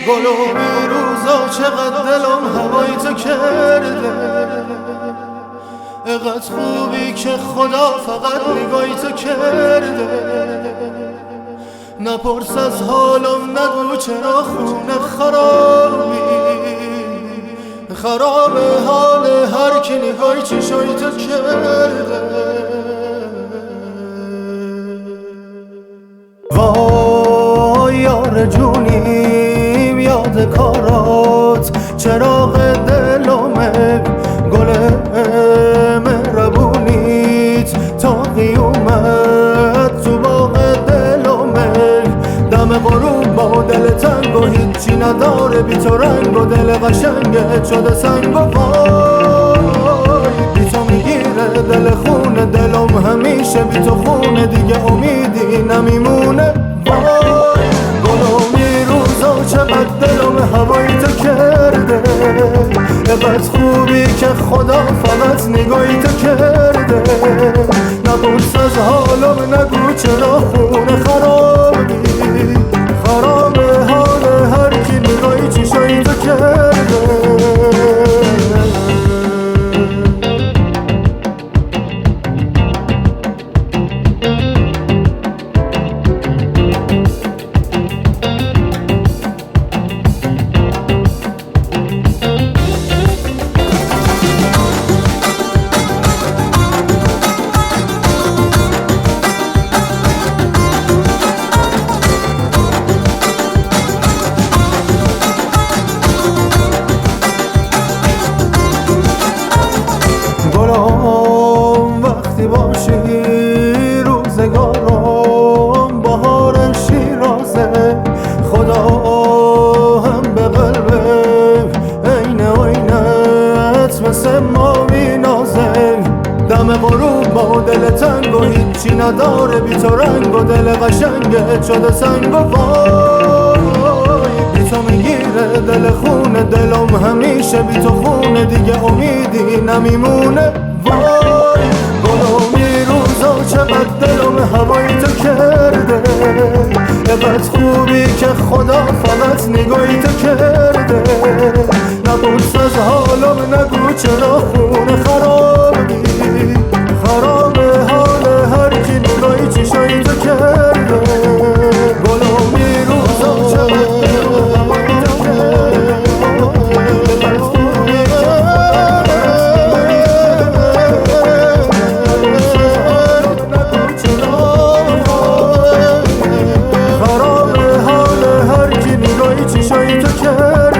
گل و بیروزا چقدر دلم هوای تو کرده، اقدر خوبی که خدا فقط نگاهی تو کرده. نپرس از حالم، نگو چرا خونه خرابی، خراب حال هر کی نگاهی چشای تو کرده. وای یار جونیم یاد کارات، چراغ دلمه گل مهربونیت تا قیومت تو باغ دلمه. دم غروب با دل تنگ و هیچی نداره بی تو رنگ و دل قشنگت شده سنگ و وای بی تو میگیره دل خونه دلم همیشه بی تو خونه دیگه امیدی نمیمونه. وای گلومی روزا چقدر دلم هوای تو کرده، اقدر خوبی که خدا فقط نگاهی تو کرده. نپرس از حالم، نگو چرا خونه خرابی، خراب حال هر کی نگاهی چشای تو کرده. وقتی باشی روزگارم بهار شیرازه، خدا هم به قلبه عین عینت مثل ما مینازه. دم غروب با دل تنگ و هیچی نداره بی تو رنگ و دل قشنگت شده سنگ و وای بی تو میگیره دل خونه دلم همیشه بی تو خونه دیگه امیدی نمیمونه. وای گلومی روزا چقدر دلم هوای تو کرده، اقدر خوبی که خدا فقط نگاهی تو کرده. نپرس از حالم، نگو چرا خونه خرابی، خراب حال هر کی نگاهی چشای تو کرده. گلومی روزا چقدر دلم هوای تو کرده، اقدر خوبی که چشای تو کرد.